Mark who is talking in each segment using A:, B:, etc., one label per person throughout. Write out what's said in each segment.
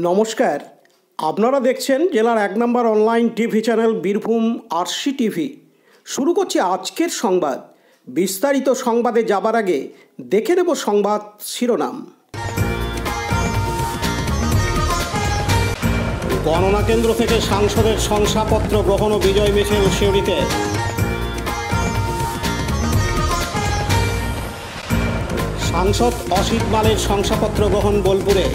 A: নমস্কার, আপনারা দেখছেন জেলার 1 নম্বর online TV channel Birbhum RC TV. শুরু করছি আজকের সংবাদ। বিস্তারিত সংবাদে যাবার আগে দেখে নেব সংবাদ শিরোনাম। গণনা কেন্দ্র থেকে সাংসদের শংসাপত্র গ্রহণ ও বিজয় মিছিল সিউড়িতে। সাংসদ অসিত মালের শংসাপত্র গ্রহণ বোলপুরে।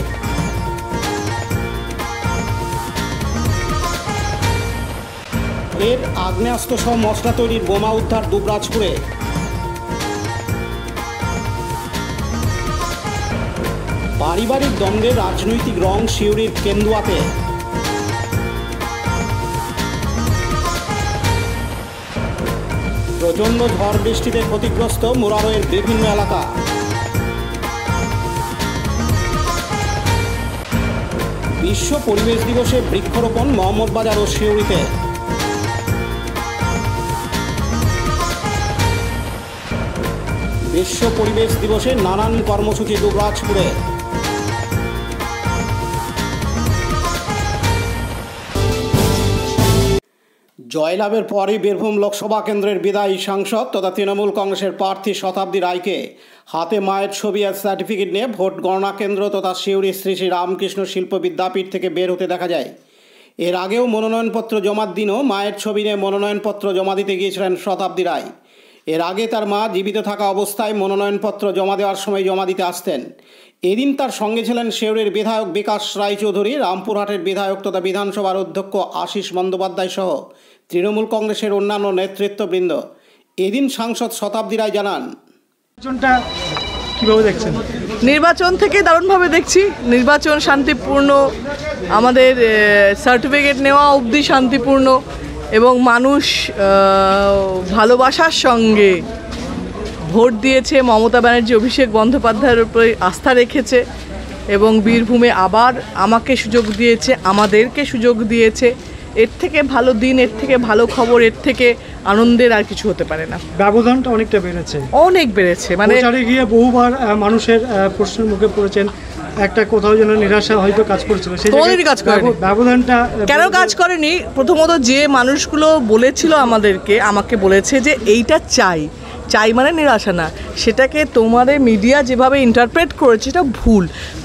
A: এর আগ্নেয়াস্ত্র সহ মশলা তৈরির বোমা উদ্ধার দুবরাজপুরে। পারিবারিক দ্বন্দ্বের রাজনৈতিক রং সিউড়ির কেন্দুয়াতে। প্রচণ্ড ঝড় বৃষ্টিতে ক্ষতিগ্রস্ত মুরারোয়ের বিভিন্ন এলাকা। বিশ্ব পরিবেশ দিবসে বৃক্ষরোপণ মোহাম্মদবাজার ও সিউড়িতে। বিশ্ব পরিবেশ দিবসে নানান কর্মসূচি দুবরাজপুরে। জয়লাভের পরই বীরভূম লোকসভা কেন্দ্রের বিদায়ী সাংসদ তথা তৃণমূল কংগ্রেসের প্রার্থী শতাব্দী রায়কে হাতে মায়ের ছবি আর সার্টিফিকেট নিয়ে ভোট গণনা কেন্দ্র তথা সিউড়ি শ্রী শ্রী রামকৃষ্ণ শিল্প বিদ্যাপীঠ থেকে বের হতে দেখা যায়। এর আগেও মনোনয়নপত্র জমার দিনও মায়ের ছবি নিয়ে মনোনয়নপত্র জমা দিতে গিয়েছিলেন শতাব্দী রায়। এর আগে তার মা জীবিত থাকা অবস্থায় মনোনয়নপত্র জমা দেওয়ার সময় জমা দিতে আসতেন। এদিন তার সঙ্গে ছিলেন সিউড়ির বিধায়ক বিকাশ রায়চৌধুরী, রামপুরহাটের বিধায়ক তথা বিধানসভার অধ্যক্ষ আশিস বন্দ্যোপাধ্যায় সহ তৃণমূল কংগ্রেসের অন্যান্য নেতৃত্ববৃন্দ। এদিন সাংসদ শতাব্দী রায় জানান,
B: কিভাবে দেখছেন
C: নির্বাচন থেকে দারুণভাবে দেখছি। নির্বাচন শান্তিপূর্ণ, আমাদের সার্টিফিকেট নেওয়া অবধি শান্তিপূর্ণ এবং মানুষ ভালোবাসার সঙ্গে ভোট দিয়েছে। মমতা ব্যানার্জি অভিষেক বন্দ্যোপাধ্যায়ের উপরে আস্থা রেখেছে এবং বীরভূমে আবার আমাকে সুযোগ দিয়েছে, আমাদেরকে সুযোগ দিয়েছে। এর থেকে ভালো দিন, এর থেকে ভালো খবর, এর থেকে আনন্দের আর কিছু হতে পারে না। ব্যবধানটা অনেকটা বেড়েছে, অনেক বেড়েছে। মানে গিয়ে বহুবার মানুষের প্রশ্নের মুখে পড়েছেন, একটা কোথাও যেন নিরাশা হয়তো কাজ করছিল, সেই কাজ করেনি। ব্যবধানটা কেন কাজ করেনি? প্রথমত যে মানুষগুলো বলেছিল আমাকে বলেছে যে এইটা চাই মানে নিরাশা না, সেটাকে তোমাদের মিডিয়া যেভাবে ইন্টারপ্রেট করেছে এটা ভুল।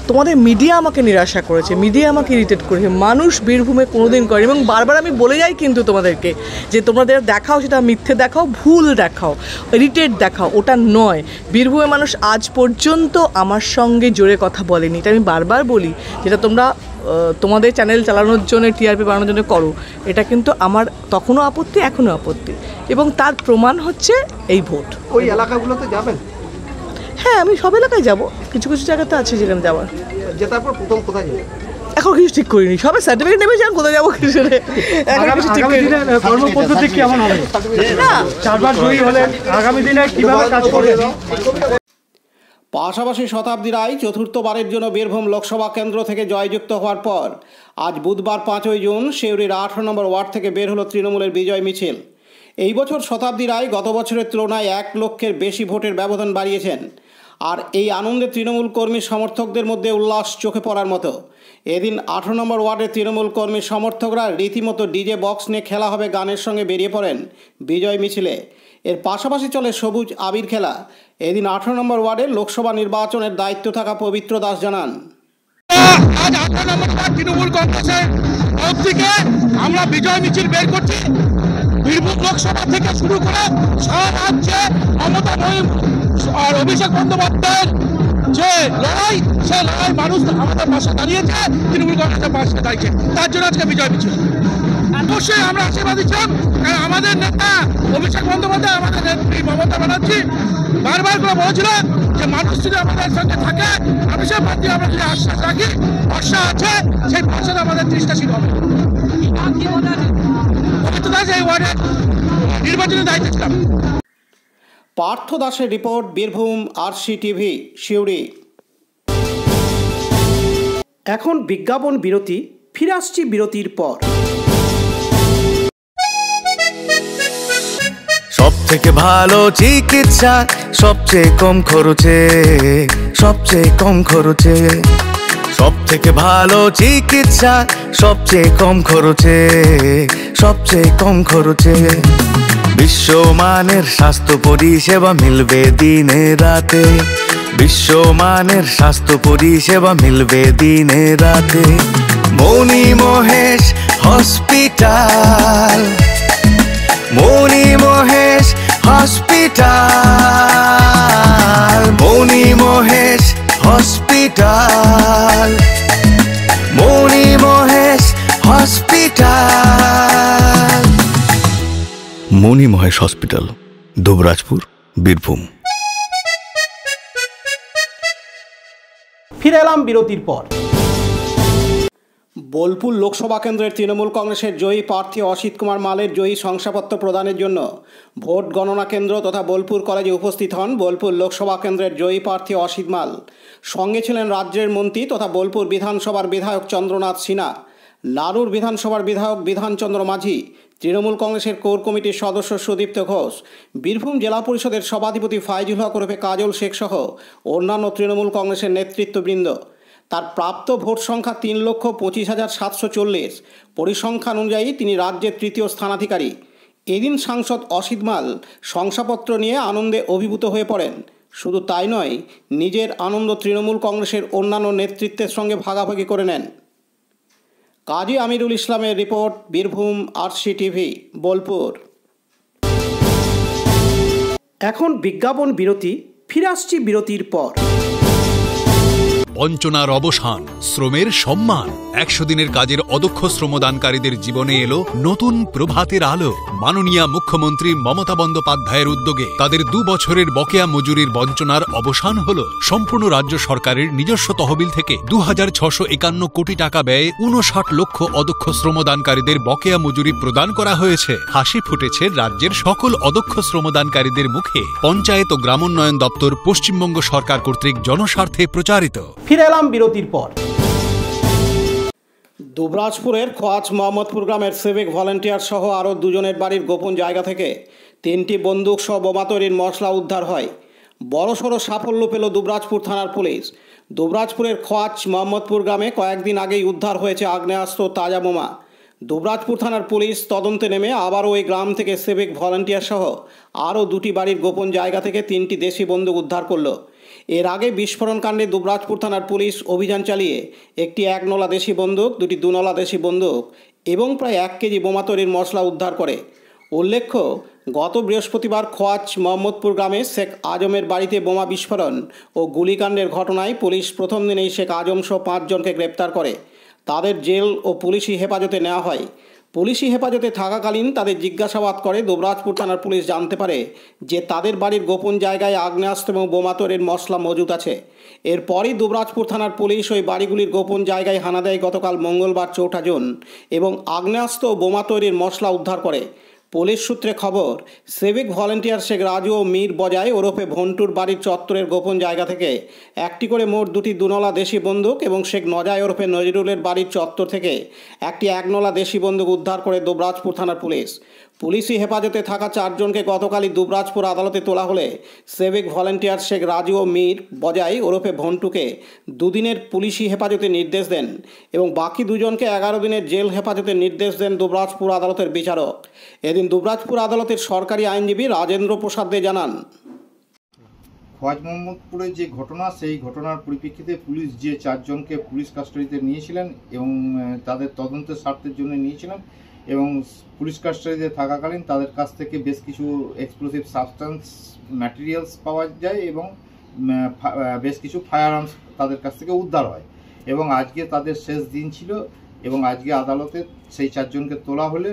C: তোমাদের মিডিয়া আমাকে নিরাশা করেছে, মিডিয়া আমাকে ইরিটেট করেছে। মানুষ বীরভূমে কোনোদিন করে এবং বারবার আমি বলে যাই কিন্তু তোমাদেরকে যে তোমাদের দেখাও সেটা মিথ্যে দেখাও, ভুল দেখাও, ইরিটেট দেখাও, ওটা নয়। বীরভূমে মানুষ আজ পর্যন্ত আমার সঙ্গে জোরে কথা বলেনি, এটা আমি বারবার বলি। যেটা তোমরা তোমাদের চ্যানেল চালানোর জন্য, টিআরপি বাড়ানোর জন্য করো, এটা কিন্তু আমার তখনও আপত্তি, এখনও আপত্তি, এবং তার প্রমাণ হচ্ছে এই ভোট।
B: ওই এলাকাগুলোতে যাবেন?
C: হ্যাঁ, আমি সব এলাকায় যাব, কিছু কিছু জায়গাতে আছে যেখানে যাওয়ার।
B: জেতার পর প্রথম কোথায় যাবেন?
C: এখন কিছু ঠিক করিনি, সবে সার্টিফিকেট নেবে যান, কোথায় যাবো কিছু
B: কর্মপদ্ধতি কেমন হবে? চারবার জয়ী হলে আগামী দিনে কিভাবে কাজ করবেন?
A: পাশাপাশি শতাব্দী রায় চতুর্থবারের জন্য বীরভূম লোকসভা কেন্দ্র থেকে জয়যুক্ত হওয়ার পর আজ বুধবার 5ই জুন সিউড়ির 18 নম্বর ওয়ার্ড থেকে বের হলো তৃণমূলের বিজয় মিছিল। এই বছর শতাব্দী রায় গত বছরের তুলনায় 1 লক্ষের বেশি ভোটের ব্যবধান বাড়িয়েছেন। আর এই আনন্দে তৃণমূল কর্মী সমর্থকদের মধ্যে উল্লাস চোখে পড়ার মতো। এদিন 18 নম্বর ওয়ার্ডের তৃণমূল কর্মী সমর্থকরা রীতিমতো ডিজে বক্স নিয়ে খেলা হবে গানের সঙ্গে বেরিয়ে পড়েন বিজয় মিছিলে। এর পাশাপাশি চলে সবুজ আবির খেলা। এদিন 18 নম্বর ওয়ার্ডের লোকসভা নির্বাচনের দায়িত্ব থাকা পবিত্র দাস জানান,
D: আজ 18 নম্বর ওয়ার্ড তৃণমূল কংগ্রেসের তরফ থেকে আমরা বিজয় মিছিল বের করছি। বীরভূম লোকসভা থেকে শুরু করে সারা রাজ্যে মমতা আর অভিষেক বন্দ্যোপাধ্যায়ের যে লড়াই, সে লড়াই মানুষ আমাদের পাশে দাঁড়িয়েছে, তৃণমূল কংগ্রেসের পাশে দাঁড়িয়েছে, তার জন্য আজকে বিজয় মিছিল। অবশ্যই আমরা আশীর্বাদ দিচ্ছিলাম, কারণ আমাদের নেতা অভিষেক বন্দ্যোপাধ্যায়, আমাদের নেত্রী মমতা ব্যানার্জি বারবার করে বলেছিল যে মানুষ যদি আমাদের সঙ্গে থাকে, মানুষের প্রতি আমরা যদি আশ্বাস রাখি, ভরসা আছে, সেই ভরসাটা আমাদের দৃষ্টাশীল হবে। এই ওয়ার্ডে নির্বাচনের দায়িত্ব ছিলাম।
A: পার্থ দাসের report, Birbhum RC TV Suri. এখন বিজ্ঞাপন বিরতি, ফিরে আসছি বিরতির পর।
E: সবথেকে ভালো চিকিৎসা সবচেয়ে কম খরচে, সবচেয়ে কম খরচে। সব থেকে ভালো চিকিৎসা সবচেয়ে কম খরচে, সবচেয়ে কম খরচে। বিশ্বমানের স্বাস্থ্য পরিষেবা মিলবে দিনে রাতে, বিশ্বমানের স্বাস্থ্য পরিষেবা মিলবে দিনে রাতে। মণি মহেশ হসপিটাল, মণি মহেশ হসপিটাল, মণি মহেশ হসপিটাল, মণি মহেশ হসপিটাল। মণি মহেশ হসপিটাল, দুবরাজপুর, বীরভূম।
A: ফিরে এলাম বিরতির পর। বোলপুর লোকসভা কেন্দ্রের তৃণমূল কংগ্রেসের জয়ী প্রার্থী অসিত কুমার মালের জয়ী শংসাপত্র প্রদানের জন্য ভোট গণনা কেন্দ্র তথা বোলপুর কলেজে উপস্থিত হন বোলপুর লোকসভা কেন্দ্রের জয়ী প্রার্থী অসিত মাল। সঙ্গে ছিলেন রাজ্যের মন্ত্রী তথা বোলপুর বিধানসভার বিধায়ক চন্দ্রনাথ সিনহা, লালুর বিধানসভার বিধায়ক বিধানচন্দ্র মাঝি, তৃণমূল কংগ্রেসের কোর কমিটির সদস্য সুদীপ্ত ঘোষ, বীরভূম জেলা পরিষদের সভাধিপতি ফাইজুল হক ওরফে কাজল শেখ সহ অন্যান্য তৃণমূল কংগ্রেসের নেতৃত্ববৃন্দ। তার প্রাপ্ত ভোট সংখ্যা 3,25,740। পরিসংখ্যান অনুযায়ী তিনি রাজ্যের তৃতীয় স্থানাধিকারী। এদিন সাংসদ অসিত মাল শংসাপত্র নিয়ে আনন্দে অভিভূত হয়ে পড়েন। শুধু তাই নয়, নিজের আনন্দ তৃণমূল কংগ্রেসের অন্যান্য নেতৃত্বের সঙ্গে ভাগাভাগি করে নেন। কাজী আমিরুল ইসলামের রিপোর্ট, বীরভূম RCTV, বোলপুর। এখন বিজ্ঞাপন বিরতি, ফিরে আসছি বিরতির পর।
F: বঞ্চনার অবসান, শ্রমের সম্মান। 100 দিনের কাজের অদক্ষ শ্রমদানকারীদের জীবনে এলো নতুন প্রভাতের আলো। মাননীয় মুখ্যমন্ত্রী মমতা বন্দ্যোপাধ্যায়ের উদ্যোগে তাদের 2 বছরের বকেয়া মজুরির বঞ্চনার অবসান হলো। সম্পূর্ণ রাজ্য সরকারের নিজস্ব তহবিল থেকে 2651 কোটি টাকা ব্যয়ে 59 লক্ষ অদক্ষ শ্রমদানকারীদের বকেয়া মজুরি প্রদান করা হয়েছে। হাসি ফুটেছে রাজ্যের সকল অদক্ষ শ্রমদানকারীদের মুখে। পঞ্চায়েত ও গ্রামোন্নয়ন দপ্তর পশ্চিমবঙ্গ সরকার কর্তৃক জনস্বার্থে প্রচারিত।
A: ফিরে এলাম বিরতির পর। দুবরাজপুরের খোয়াজ মোহাম্মদপুর গ্রামের সিভিক ভলেন্টিয়ার সহ আরও 2 জনের বাড়ির গোপন জায়গা থেকে 3টি বন্দুক সহ বোমা তৈরির মশলা উদ্ধার হয়। বড়সড় সাফল্য পেল দুবরাজপুর থানার পুলিশ। দুবরাজপুরের খোয়াজ মোহাম্মদপুর গ্রামে কয়েকদিন আগেই উদ্ধার হয়েছে আগ্নেয়াস্ত্র, তাজা বোমা। দুবরাজপুর থানার পুলিশ তদন্তে নেমে আবারও ওই গ্রাম থেকে সিভিক ভলেন্টিয়ার সহ আরও 2টি বাড়ির গোপন জায়গা থেকে 3টি দেশি বন্দুক উদ্ধার করল। এর আগে বিস্ফোরণ কাণ্ডে দুবরাজপুর থানার পুলিশ অভিযান চালিয়ে একটি 1 নলা দেশি বন্দুক, 2টি 2 নলা দেশি বন্দুক এবং প্রায় 1 কেজি বোমা তৈরির মশলা উদ্ধার করে। উল্লেখ্য, গত বৃহস্পতিবার খোয়াজ মোহাম্মদপুর গ্রামে শেখ আজমের বাড়িতে বোমা বিস্ফোরণ ও গুলিকাণ্ডের ঘটনায় পুলিশ প্রথম দিনেই শেখ আজম সহ 5 জনকে গ্রেপ্তার করে। তাদের জেল ও পুলিশি হেফাজতে নেওয়া হয়। পুলিশি হেফাজতে থাকাকালীন তাদের জিজ্ঞাসাবাদ করে দুবরাজপুর থানার পুলিশ জানতে পারে যে তাদের বাড়ির গোপন জায়গায় আগ্নেয়াস্ত্র এবং বোমা তৈরির মশলা মজুদ আছে। এরপরই দুবরাজপুর থানার পুলিশ ওই বাড়িগুলির গোপন জায়গায় হানা দেয় গতকাল মঙ্গলবার 4 জুন এবং আগ্নেয়াস্ত্র ও বোমা তৈরির মশলা উদ্ধার করে। পুলিশ সূত্রে খবর, সিভিক ভলেন্টিয়ার শেখ রাজু ও মীর বজায় ওরফে ভন্টুর বাড়ির চত্বরের গোপন জায়গা থেকে 1টি করে মোট 2টি 2 নলা দেশি বন্দুক এবং শেখ নজায় ওরফে নজরুলের বাড়ির চত্বর থেকে একটি 1 নলা দেশি বন্দুক উদ্ধার করে দুবরাজপুর থানার পুলিশ। পুলিশি হেফাজতে থাকা 4 জনকে গতকালই দুবরাজপুর আদালতে তোলা হলে সিভিক ভলেন্টিয়ার শেখ রাজু ও মীর বজাই ওরফে ভন্টুকে 2 দিনের পুলিশি হেফাজতে নির্দেশ দেন এবং বাকি 2 জনকে 11 দিনের জেল হেফাজতে নির্দেশ দেন দুবরাজপুর আদালতের বিচারক। এদিন দুবরাজপুর আদালতের সরকারি আইনজীবী রাজেন্দ্র প্রসাদ দে জানান,
G: খোয়াজ মোহাম্মদপুরে যে ঘটনা, সেই ঘটনার পরিপ্রেক্ষিতে পুলিশ যে 4 জনকে পুলিশ কাস্টাডিতে নিয়েছিলেন এবং তাদের তদন্তের স্বার্থের জন্য নিয়েছিলেন এবং পুলিশ কাস্টাডিতে থাকাকালীন তাদের কাছ থেকে বেশ কিছু এক্সপ্লোসিভ সাবস্টেন্স ম্যাটেরিয়ালস পাওয়া যায় এবং বেশ কিছু ফায়ার আর্মস তাদের কাছ থেকে উদ্ধার হয় এবং আজকে তাদের শেষ দিন ছিল এবং আজকে আদালতে সেই 4 জনকে তোলা হলে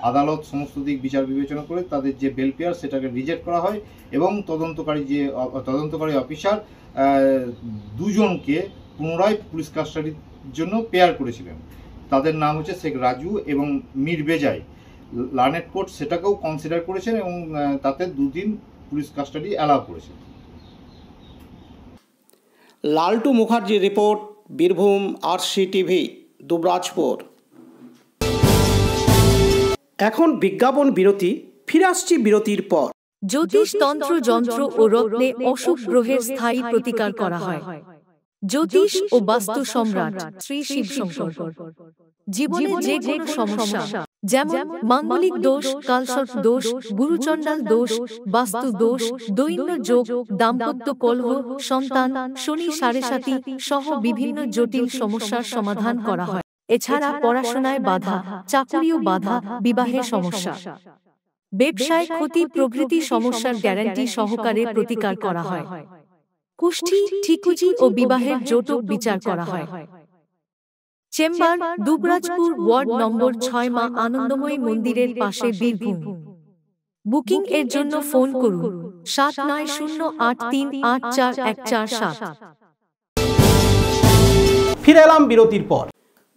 G: আদালত সমস্ত দিক বিচার বিবেচনা করে তাদের যে বেল পেয়ার সেটাকে রিজেক্ট করা হয় এবং তদন্তকারী অফিসার 2 জনকে পুনরায় পুলিশ কাস্টাডির জন্য পেয়ার করেছিলেন। তাদের নাম হচ্ছে শেখ রাজু এবং মীর বেজাই। লার্নেড কোর্ট সেটাকেও কনসিডার করেছেন এবং তাতে 2 দিন পুলিশ কাস্টাডি অ্যালাউ করেছেন।
A: লালটু মুখার্জির রিপোর্ট, বীরভূম RCTV, দুবরাজপুর। এখন বিজ্ঞাপন বিরতি, ফিরে আসছি বিরতির পর।
H: জ্যোতিষ তন্ত্র যন্ত্র ও রত্নে অসুখ গ্রহের স্থায়ী প্রতিকার করা হয়। জ্যোতিষ ও বাস্তু সম্রাট শ্রী শিবশঙ্কর। জীবনে যে কোনো সমস্যা, যেমন মাঙ্গলিক দোষ, কালসর্প দোষ, গুরুচণ্ডাল দোষ, বাস্তু দোষ, দৈন্য যোগ, দাম্পত্য কলহ, সন্তান, শনি সাড়েসাতি সহ বিভিন্ন জটিল সমস্যার সমাধান করা হয়। এছাড়া পড়াশোনায় বাধা, চাকুরিও বাধা, বিবাহের সমস্যা, ব্যবসায় ক্ষতি প্রভৃতি সমস্যার গ্যারান্টি সহকারে প্রতিকার করা হয়। কুষ্ঠি, ঠিকুজি ও বিবাহের জটক বিচার করা হয়। চেম্বার দুবরাজপুর, ওয়ার্ড নম্বর 6, মা আনন্দময়ী মন্দিরের পাশে, বীরভূম। বুকিং এর জন্য ফোন করুন 7908384147।
A: ফিরে এলাম বিরতির পর।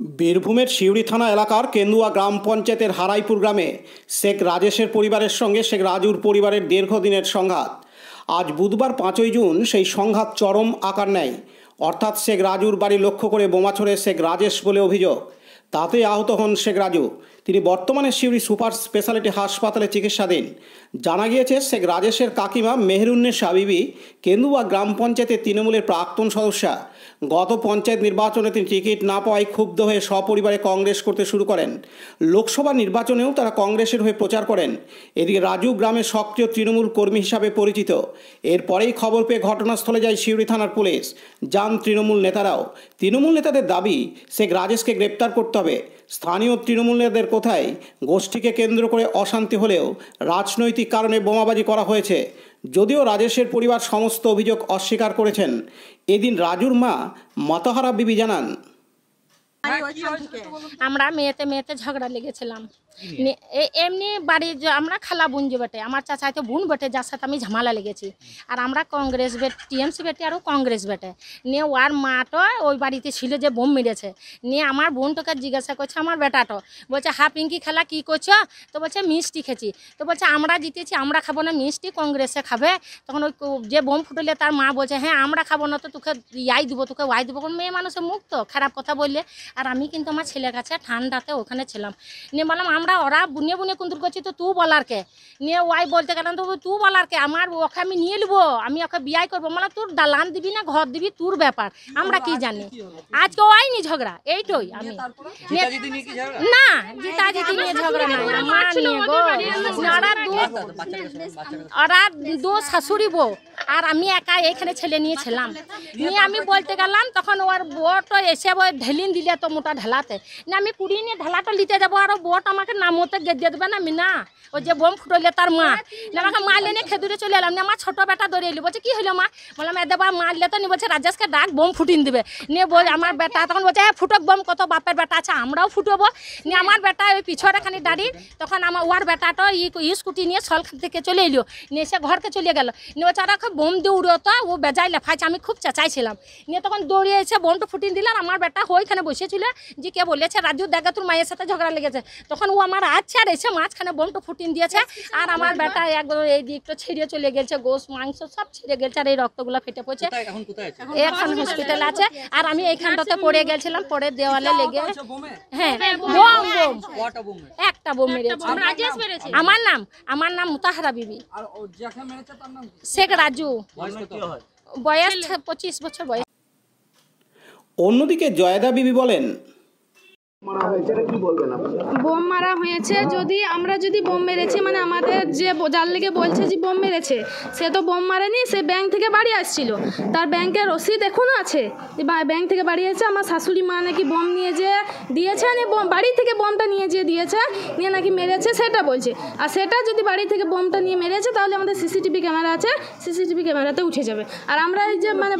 A: বীরভূমের সিউড়ি থানা এলাকার কেন্দুয়া গ্রাম পঞ্চায়েতের হারাইপুর গ্রামে শেখ রাজেশের পরিবারের সঙ্গে শেখ রাজুর পরিবারের দীর্ঘদিনের সংঘাত। আজ বুধবার 5ই জুন সেই সংঘাত চরম আকার নেয়। অর্থাৎ শেখ রাজুর বাড়ি লক্ষ্য করে বোমা ছোড়ে শেখ রাজেশ বলে অভিযোগ। তাতে আহত হন শেখ রাজু। তিনি বর্তমানে সিউড়ি সুপার স্পেশালিটি হাসপাতালে চিকিৎসাধীন। জানা গিয়েছে শেখ রাজেশের কাকিমা মেহেরুন্নেসা বিবি কেন্দুয়া গ্রাম পঞ্চায়েতের তৃণমূলের প্রাক্তন সদস্যা। গত পঞ্চায়েত নির্বাচনে তিনি টিকিট না পাওয়ায় ক্ষুব্ধ হয়ে সপরিবারে কংগ্রেস করতে শুরু করেন। লোকসভা নির্বাচনেও তারা কংগ্রেসের হয়ে প্রচার করেন। এদিকে রাজু গ্রামে সক্রিয় তৃণমূল কর্মী হিসাবে পরিচিত। এরপরেই খবর পেয়ে ঘটনাস্থলে যায় সিউড়ি থানার পুলিশ। যান তৃণমূল নেতারাও। তৃণমূল নেতাদের দাবি শেখ রাজেশকে গ্রেপ্তার করতে হবে। স্থানীয় তৃণমূল নেতাদের কোথায় গোষ্ঠীকে কেন্দ্র করে অশান্তি হলেও রাজনৈতিক কারণে বোমাবাজি করা হয়েছে। যদিও রাজেশের পরিবার সমস্ত অভিযোগ অস্বীকার করেছেন। এদিন রাজুর মা মাতাহারা বিবি জানান,
I: আমরা মেয়েতে ঝগড়া লেগেছিলাম। এমনি বাড়ি আমরা খালা বোন যে বেটে, আমার চাচাই তো বোন বেটে, যার সাথে আমি ঝামেলা লেগেছি। আর আমরা কংগ্রেস টিএমসি বেটে আর কংগ্রেস বেটে নিয়ে ওর মাটো ওই বাড়িতে ছিল যে বোম মেরেছে। নিয়ে আমার বোনটাকে জিজ্ঞাসা করছে আমার বেটাটো, বলছে হা পিঙ্কি খেলা কী করছো? তো বলছে মিষ্টি খেয়েছি। তো বলছে আমরা জিতেছি, আমরা খাবো না মিষ্টি, কংগ্রেসে খাবে। তখন ওই যে বোম ফুটলে তার মা বলছে হ্যাঁ আমরা খাবো না, তো তোকে ইয়াই দেবো, তোকে ওয়াই দেবো। কোন মেয়ে মানুষের মুখ তো খারাপ কথা বললে। আর আমি কিন্তু আমার ছেলের কাছে ঠান্ডাতে ওখানে ছিলাম। নিয়ে বললাম আমরা ওরা বুনিয়ে বুনিয়ে কুন্দুর করছি, তো তুই বলার কে? নিয়ে ওয়াই বলতে গেলাম তো তুই বলার কে? আমার ওকে আমি নিয়ে নেবো, আমি ওকে বিয়াই করবো। মানে তোর দালান দিবি না ঘর দিবি তোর ব্যাপার, আমরা কি জানি। আজকে ওয়াইনি ঝগড়া, এইটাই আমি না জিতা জিতি নিয়ে ঝগড়া নাই আমার নিয়ে গো। ওরা দু শাশুড়ি বউ আর আমি একা এখানে ছেলে নিয়েছিলাম। নিয়ে আমি বলতে গেলাম তখন ওর বোট এসে ওই ঢেলিন দিলে তো মোটা ঢালাতে না, আমি কুড়িয়ে নিয়ে ঢালাটা নিতে যাবো আর বোট আমাকে নামতে গেঁদে দেবে না। আমি না ওই যে বোম ফুটলে তার মা না আমাকে মারলে নিয়ে খেদুরে চলে এলাম। আমার ছোট বেটা দৌড়ে এলি, বলছে কি হলো মা? বললাম এ দেবা মারলে তো নি, বলছে রাজেশকে ডাক বোম ফুটিন দেবে। নিয়ে বল আমার বেটা তখন বলছে হ্যাঁ ফুটক বোম, কত বাপের বেটা আছে আমরাও ফুটবো। নিয়ে আমার বেটা ওই পিছনে খানি দাঁড়িয়ে তখন আমার ওর বেটাটা স্কুটি নিয়ে সলখান থেকে চলে এলো, নিয়ে সে ঘরকে চলে গেল। নিয়ে বলছে ওরা খুব বোম দিয়ে উড়ো তো ও বেজায় লেফাইছে, আমি খুব চেঁচাইছিলাম। নিয়ে তখন দৌড়িয়ে এসে বোমটা ফুটিয়ে দিল। আর আমার বেটা ওইখানে বসেছিল যে কে বলেছে রাজু দেখা তোর মায়ের সাথে ঝগড়া লেগেছে। তখন ও আমার আছে আর এসে মাঝখানে বোমটা ফুটিয়ে দিয়েছে। আর আমার বেটা একদম এই দিকটা ছিঁড়ে চলে গেছে, গোশ মাংস সব ছিঁড়ে গেছে আর এই রক্তগুলো ফেটে পড়ছে। এখন হসপিটালে আছে। আর আমি এইখানটাতে পড়ে গেছিলাম, পড়ে দেওয়ালে লেগে হ্যাঁ বোম একটা বোম মেরেছে। আমার নাম মুতাহারা বিবি। শেখ রাজু, বয়স 25 বছর বয়স।
A: অন্যদিকে জয়দা বিবি বলেন,
J: বোম মারা হয়েছে। যদি আমরা যদি বোম মেরেছি মানে আমাদের যে যার লেগে বলছে যে বোম মেরেছে সে তো বোম মারেনি, সে ব্যাংক থেকে বাড়ি আসছিল, তার ব্যাংকের রসিদ এখনও আছে। ব্যাংক থেকে বাড়ি এসেছে, আমার শাশুড়ি মা নাকি বোম নিয়ে যেয়ে দিয়েছে, বাড়ি থেকে বোমটা নিয়ে যেয়ে দিয়েছে, নিয়ে নাকি মেরেছে সেটা বলছে। আর সেটা যদি বাড়ি থেকে বোমটা নিয়ে মেরেছে তাহলে আমাদের সিসিটিভি ক্যামেরা আছে, সিসিটিভি ক্যামেরাতে উঠে যাবে। আর আমরা এই যে মানে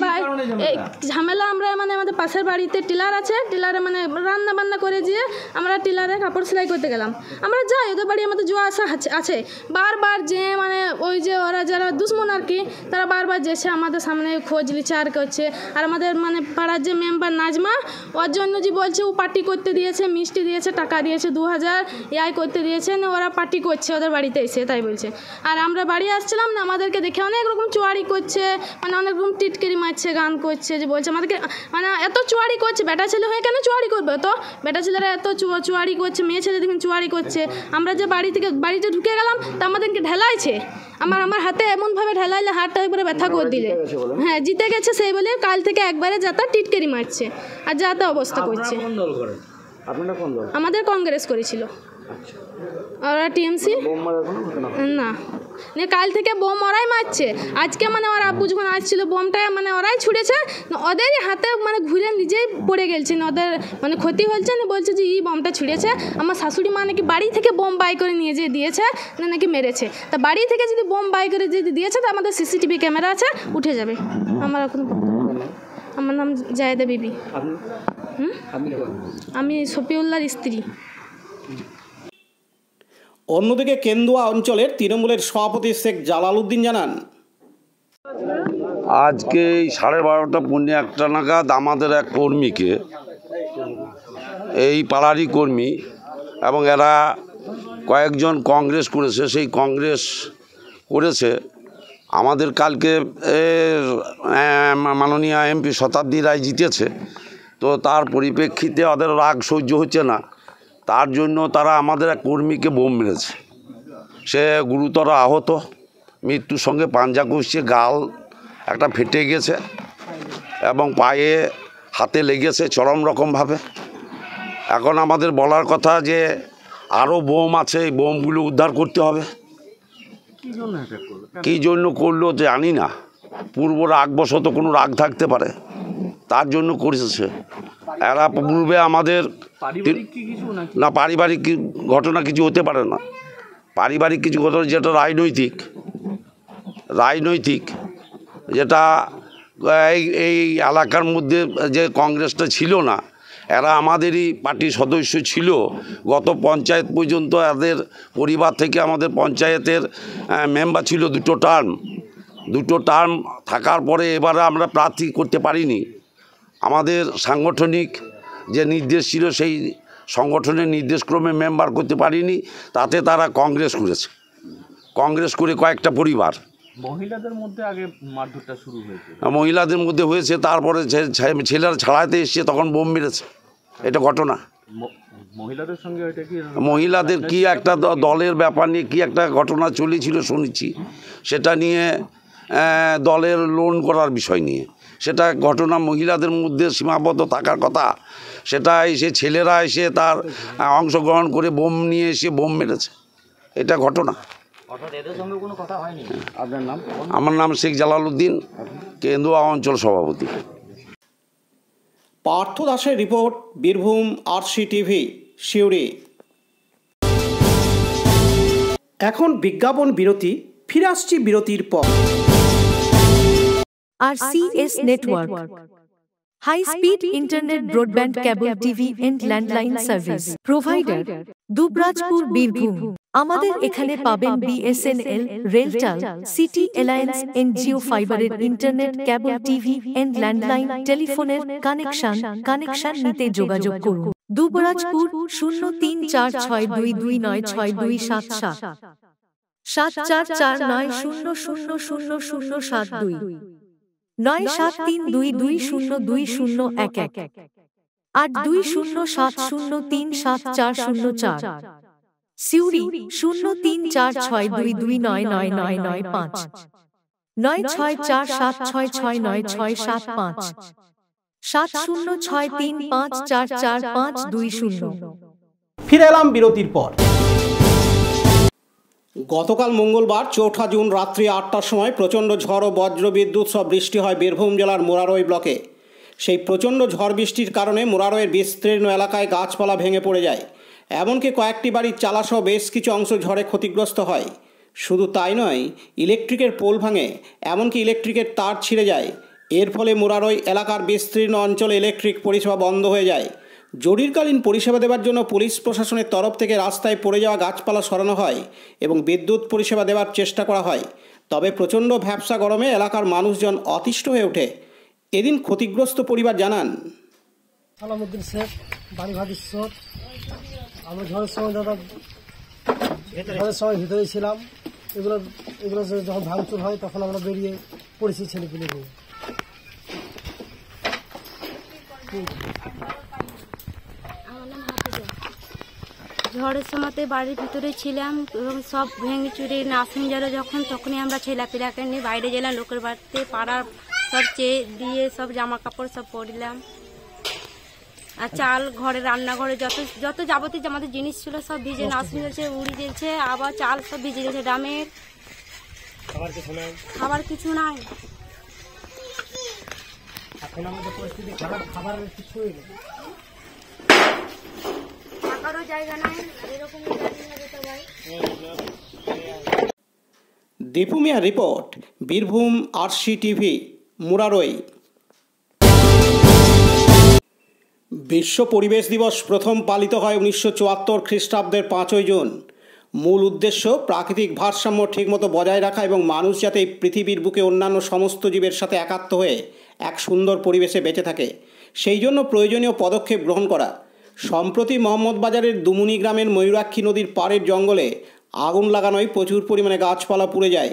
J: এই ঝামেলা আমরা মানে আমাদের পাশের বাড়িতে টিলার আছে, টিলারে মানে রান্না বান্না করে দিয়ে আমরা টিলারে কাপড় সেলাই করতে গেলাম। আমরা যাই, ওদের বাড়ি আমাদের যাওয়া আসা আছে। বারবার যে মানে ওই যে ওরা যারা দুশ্মন আর কি, তারা বারবার যেছে আমাদের সামনে খোঁজ বিচার করছে। আর আমাদের মানে পাড়ার যে মেম্বার নাজমা, ওর জন্য যে বলছে ও পার্টি করতে দিয়েছে, মিষ্টি দিয়েছে, টাকা দিয়েছে 2000 ইয়াই করতে দিয়েছে, ওরা পার্টি করছে ওদের বাড়িতে এসে, তাই বলছে। আর আমরা বাড়ি আসছিলাম না, আমাদেরকে দেখে অনেক রকম চুয়ারি করছে, মানে অনেক রকম টিটকিরি মারছে, গান করছে, যে বলছে আমাদেরকে মানে এত চুয়ারি করছে। বেটা ছেলে হয়ে কেন চুয়ারি করবে? তো বেটা ছেলেরা এত চুয়ারি করছে, মেয়ে ছেলে দেখুন চুয়ারি করছে। আমরা যে বাড়িতে ঢুকে গেলাম তা আমাদেরকে ঢেলাইছে, আমার হাতে এমনভাবে ঢেলাইলে হাতটা একবারে ব্যথা করে দিলে। হ্যাঁ, জিতে গেছে সেই বলে কাল থেকে একবারে যাতা টিটকেরি মারছে আর যাতা অবস্থা করছে। আমাদের কংগ্রেস করেছিল, ওরা টিএমসি না। কাল থেকে বোম ওরাই মারছে। আজকে মানে ওর আব্বু যখন আসছিল বোমটা মানে ওরাই ছুড়েছে, ওদেরই হাতে মানে ঘুরে নিজেই পড়ে গেছে, ওদের মানে ক্ষতি হয়েছে না। বলছে যে এই বোমটা ছুড়েছে আমার শাশুড়ি মা, নাকি বাড়ি থেকে বোম বাই করে নিয়ে যেয়ে দিয়েছে, নাকি মেরেছে। তা বাড়ি থেকে যদি বোম বাই করে যদি দিয়েছে তো আমাদের সিসিটিভি ক্যামেরা আছে, উঠে যাবে। আমার কোনো আমার নাম জায়েদা বিবি। আমি শফিউল্লাহর স্ত্রী।
A: অন্যদিকে কেন্দুয়া অঞ্চলের তৃণমূলের সভাপতি শেখ জালালউদ্দিন জানান,
K: আজকে 12:30-1 নাগাদ আমাদের এক কর্মীকে, এই পাড়ারই কর্মী, এবং এরা কয়েকজন কংগ্রেস করেছে, সেই কংগ্রেস করেছে আমাদের কালকে মাননীয় এমপি শতাব্দী রায় জিতেছে, তো তার পরিপ্রেক্ষিতে ওদের রাগ সহ্য হচ্ছে না, তার জন্য তারা আমাদের এক কর্মীকে বোম মেরেছে। সে গুরুতর আহত, মৃত্যুর সঙ্গে পাঞ্জা কষছে, গাল একটা ফেটে গেছে এবং পায়ে হাতে লেগেছে চরম রকমভাবে। এখন আমাদের বলার কথা যে আরও বোম আছে, এই বোমগুলো উদ্ধার করতে হবে। কী জন্য করলো জানি না, পূর্ব রাগবশত কোনো রাগ থাকতে পারে, তার জন্য করেছে। এরা পূর্বে আমাদের না পারিবারিক ঘটনা কিছু হতে পারে না, পারিবারিক কিছু ঘটনা যেটা রাজনৈতিক যেটা এই এলাকার মধ্যে যে কংগ্রেসটা ছিল না, এরা আমাদেরই পার্টির সদস্য ছিল। গত পঞ্চায়েত পর্যন্ত এদের পরিবার থেকে আমাদের পঞ্চায়েতের মেম্বার ছিল দুটো টার্ম থাকার পরে এবারে আমরা প্রার্থী করতে পারিনি। আমাদের সাংগঠনিক যে নির্দেশ ছিল সেই সংগঠনের নির্দেশক্রমে মেম্বার করতে পারিনি, তাতে তারা কংগ্রেস করেছে। কংগ্রেস করে কয়েকটা পরিবার,
L: মহিলাদের মধ্যে আগে মারধরটা শুরু হয়েছে,
K: মহিলাদের মধ্যে হয়েছে, তারপরে ছেলেরা ছাড়াতে এসছে তখন বোম মেরেছে। এটা ঘটনা।
L: মহিলাদের সঙ্গে এটা কি
K: মহিলাদের কি একটা দলের ব্যাপার নিয়ে কি একটা ঘটনা চলেছিল শুনেছি, সেটা নিয়ে দলের লোন করার বিষয় নিয়ে, সেটা ঘটনা মহিলাদের মধ্যে সীমাবদ্ধ থাকার কথা, সেটা এসে ছেলেরা এসে তার অংশগ্রহণ করে বোম নিয়ে এসে বোম মেরেছে, এটা ঘটনা। আমার নাম শেখ জালালউদ্দিন, কেন্দুয়া অঞ্চল সভাপতি।
A: পার্থ দাসের রিপোর্ট, বীরভূম RCTV সিউড়ি। এখন বিজ্ঞাপন বিরতি, ফিরে আসছি বিরতির পর।
H: RCS Network, high speed internet, broadband, cable TV and landline service provider, Dubrajpur, Birbhum. আমাদের এখানে পাবেন BSNL, RailTel, city alliance and Jio ফাইবারের internet, cable TV and landline টেলিফোনের কানেকশন নিতে যোগাযোগ করুন। দুবরাজপুর 034622962777 7449000072 9732202011 8207037404। সিউড়ি 034622999995 9647669675 7063544520।
A: ফিরে এলাম বিরতির পর। গতকাল মঙ্গলবার 4 জুন রাত্রি 8টার সময় প্রচণ্ড ঝড় ও বজ্রবিদ্যুৎ সহ বৃষ্টি হয় বীরভূম জেলার মুরারই ব্লকে। সেই প্রচণ্ড ঝড় বৃষ্টির কারণে মুরারইয়ের বিস্তীর্ণ এলাকায় গাছপালা ভেঙে পড়ে যায়, এমনকি কয়েকটি বাড়ির চালাসহ বেশ কিছু অংশ ঝড়ে ক্ষতিগ্রস্ত হয়। শুধু তাই নয়, ইলেকট্রিকের পোল ভাঙে, এমনকি ইলেকট্রিকের তার ছিঁড়ে যায়। এর ফলে মুরারই এলাকার বিস্তীর্ণ অঞ্চলে ইলেকট্রিক পরিষেবা বন্ধ হয়ে যায়। জরুরিকালীন পরিষেবা দেওয়ার জন্য পুলিশ প্রশাসনের তরফ থেকে রাস্তায় পড়ে যাওয়া গাছপালা সরানো হয় এবং বিদ্যুৎ পরিষেবা দেওয়ার চেষ্টা করা হয়। তবে প্রচণ্ড ভ্যাপসা গরমে এলাকার মানুষজন অতিষ্ঠ হয়ে ওঠে। এদিন ক্ষতিগ্রস্ত পরিবার জানান,
B: সালামউদ্দিন শেখ, বাড়ি ভাদিশ্বর। আমরা ঝড়ের সময় ভিতরে ছিলাম, এগুলো যখন ভাঙচুর হয় তখন আমরা বেরিয়ে পড়েছি ছেলেপুলে নিয়ে।
M: ঝড়ের সময়তে বাড়ির ভিতরে ছিলাম এবং সব ভেঙে চুরে নাসিং গেল যখন, তখনই আমরা ছেলেপিলাকে নিয়ে বাইরে গেলাম, লোকের বাড়িতে পাড়ার সব চেয়ে দিয়ে সব জামা কাপড় সব পরলাম, আর চাল ঘরে রান্নাঘরে যত যত যাবতীয় আমাদের জিনিস ছিল সব ভিজে নাসিং গেছে, উড়ে গেছে, আবার চাল সব ভিজে গেছে ডামের। খাবার কিছু নাই, থাকারও জায়গা নাই, এরকম
A: দীপু মিয়া রিপোর্ট, বীরভূম RCTV, মুরারই। বিশ্ব পরিবেশ দিবস প্রথম পালিত হয় 1974 খ্রিস্টাব্দের 5ই জুন। মূল উদ্দেশ্য প্রাকৃতিক ভারসাম্য ঠিকমতো বজায় রাখা এবং মানুষ যাতে পৃথিবীর বুকে অন্যান্য সমস্ত জীবের সাথে একাত্ম হয়ে এক সুন্দর পরিবেশে বেঁচে থাকে, সেই জন্য প্রয়োজনীয় পদক্ষেপ গ্রহণ করা। সম্প্রতি মোহাম্মদবাজারের দুমুনি গ্রামের ময়ূরাক্ষী নদীর পাড়ের জঙ্গলে আগুন লাগানোয় প্রচুর পরিমাণে গাছপালা পুড়ে যায়।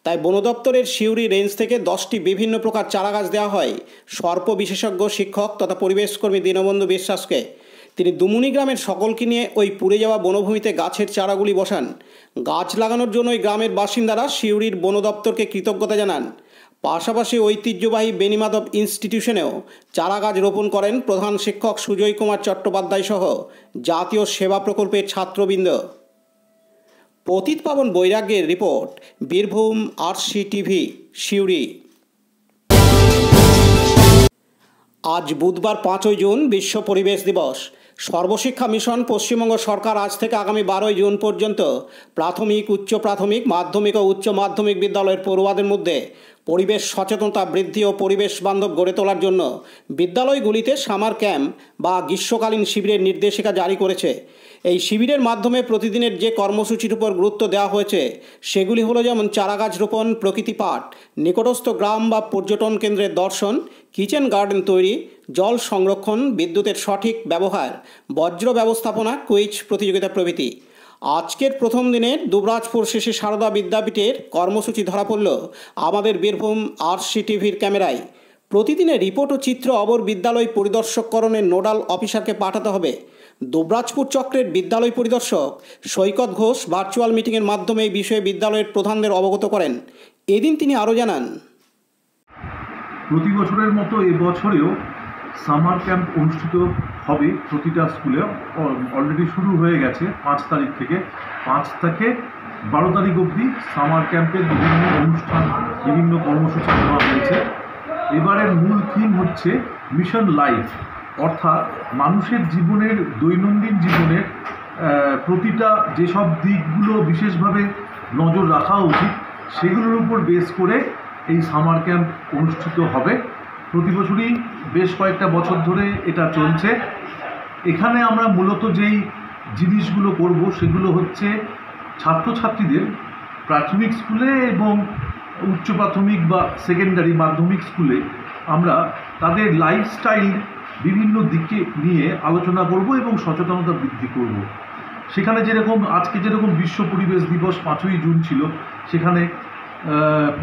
A: তাই বন দপ্তরের সিউড়ি রেঞ্জ থেকে 10টি বিভিন্ন প্রকার চারা গাছ দেওয়া হয় সর্প বিশেষজ্ঞ শিক্ষক তথা পরিবেশকর্মী দীনবন্ধু বিশ্বাসকে। তিনি দুমুনি গ্রামের সকলকে নিয়ে ওই পুড়ে যাওয়া বনভূমিতে গাছের চারাগুলি বসান। গাছ লাগানোর জন্য ওই গ্রামের বাসিন্দারা সিউড়ির বন দপ্তরকে কৃতজ্ঞতা জানান। পাশাপাশি ঐতিহ্যবাহী বেনিমাধব ইনস্টিটিউশনেও চারা গাছ রোপণ করেন প্রধান শিক্ষক সুজয় কুমার চট্টোপাধ্যায় সহ জাতীয় সেবা প্রকল্পের ছাত্রবৃন্দ। পতিত পাবন বৈরাগ্যের রিপোর্ট, বীরভূম RCTV, সিউড়ি। আজ বুধবার 5ই জুন বিশ্ব পরিবেশ দিবস। সর্বশিক্ষা মিশন পশ্চিমবঙ্গ সরকার আজ থেকে আগামী 12ই জুন পর্যন্ত প্রাথমিক, উচ্চ প্রাথমিক, মাধ্যমিক ও উচ্চ মাধ্যমিক বিদ্যালয়ের পড়ুয়াদের মধ্যে পরিবেশ সচেতনতা বৃদ্ধি ও পরিবেশ বান্ধব গড়ে তোলার জন্য বিদ্যালয়গুলিতে সামার ক্যাম্প বা গ্রীষ্মকালীন শিবিরের নির্দেশিকা জারি করেছে। এই শিবিরের মাধ্যমে প্রতিদিনের যে কর্মসূচির উপর গুরুত্ব দেওয়া হয়েছে সেগুলি হলো যেমন চারাগাছ রোপণ, প্রকৃতি পাঠ, নিকটস্থ গ্রাম বা পর্যটন কেন্দ্রের দর্শন, কিচেন গার্ডেন তৈরি, জল সংরক্ষণ, বিদ্যুতের সঠিক ব্যবহার, বজ্র ব্যবস্থাপনা, কুইজ প্রতিযোগিতা প্রভৃতি। আজকের প্রথম দিনের দুবরাজপুর শেষে সারদা বিদ্যাপীঠের কর্মসূচি ধরা পড়ল আমাদের বীরভূম RCTVর ক্যামেরায়। প্রতিদিনের রিপোর্ট ও চিত্র অবর বিদ্যালয় পরিদর্শককরণের নোডাল অফিসারকে পাঠাতে হবে। দুবরাজপুর চক্রের বিদ্যালয় পরিদর্শক সৈকত ঘোষ ভার্চুয়াল মিটিংয়ের মাধ্যমে এই বিষয়ে বিদ্যালয়ের প্রধানদের অবগত করেন। এদিন তিনি আরও জানান,
N: প্রতি বছরের মতো এবছরেও সামার ক্যাম্প অনুষ্ঠিত হবে প্রতিটা স্কুলে। অলরেডি শুরু হয়ে গেছে 5 তারিখ থেকে। 5 থেকে 12 তারিখ অবধি সামার ক্যাম্পের বিভিন্ন অনুষ্ঠান, বিভিন্ন কর্মসূচি নেওয়া হয়েছে। এবারের মূল থিম হচ্ছে মিশন লাইফ, অর্থাৎ মানুষের জীবনের, দৈনন্দিন জীবনের প্রতিটা যেসব দিকগুলো বিশেষভাবে নজর রাখা উচিত সেগুলোর উপর বেস করে এই সামার ক্যাম্প অনুষ্ঠিত হবে। প্রতি বছরই বেশ কয়েকটা বছর ধরে এটা চলছে। এখানে আমরা মূলত যেই জিনিসগুলো করব সেগুলো হচ্ছে ছাত্রছাত্রীদের প্রাথমিক স্কুলে এবং উচ্চ প্রাথমিক বা সেকেন্ডারি মাধ্যমিক স্কুলে আমরা তাদের লাইফস্টাইল বিভিন্ন দিকে নিয়ে আলোচনা করব এবং সচেতনতা বৃদ্ধি করব। সেখানে যেরকম আজকে যেরকম বিশ্ব পরিবেশ দিবস 5ই জুন ছিল, সেখানে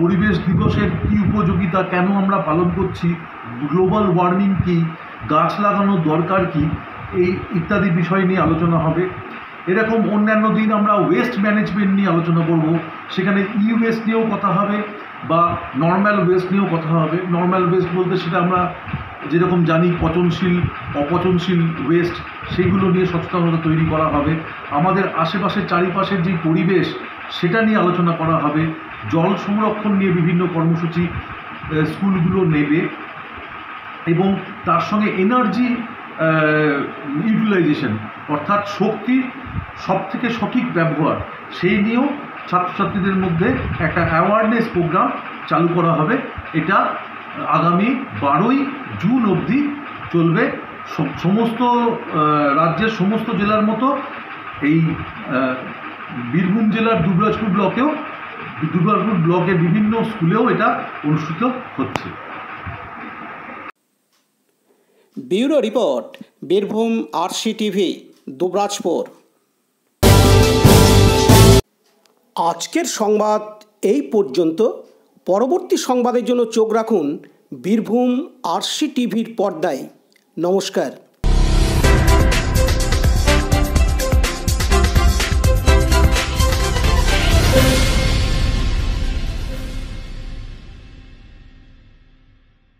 N: পরিবেশ দিবসের কী উপযোগিতা, কেন আমরা পালন করছি, গ্লোবাল ওয়ার্মিং কী, গাছ লাগানোর দরকার কী, এই ইত্যাদি বিষয় নিয়ে আলোচনা হবে। এরকম অন্যান্য দিন আমরা ওয়েস্ট ম্যানেজমেন্ট নিয়ে আলোচনা করব। সেখানে ওয়েস্ট নিয়েও কথা হবে বা নর্মাল ওয়েস্ট নিয়েও কথা হবে। নর্মাল ওয়েস্ট বলতে সেটা আমরা যেরকম জানি পচনশীল, অপচনশীল ওয়েস্ট, সেগুলো নিয়ে সচেতনতা তৈরি করা হবে। আমাদের আশেপাশের চারিপাশের যে পরিবেশ সেটা নিয়ে আলোচনা করা হবে। জল সংরক্ষণ নিয়ে বিভিন্ন কর্মসূচি স্কুলগুলো নেবে এবং তার সঙ্গে এনার্জি ইউটিলাইজেশন, অর্থাৎ শক্তির সবথেকে সঠিক ব্যবহার, সেই নিয়েও ছাত্রছাত্রীদের মধ্যে একটা অ্যাওয়ারনেস প্রোগ্রাম চালু করা হবে। এটা আগামী 12ই জুন অবধি চলবে। সমস্ত রাজ্যের সমস্ত জেলার মতো এই বীরভূম জেলার দুবরাজপুর ব্লকের বিভিন্ন স্কুলেও এটা অনুষ্ঠিত হচ্ছে।
A: Bureau report, Birbhum RCTV, Dubrajpur. আজকের সংবাদ এই পর্যন্ত। পরবর্তী সংবাদের জন্য চোখ রাখুন বীরভূম RCTVর পর্দায়। নমস্কার।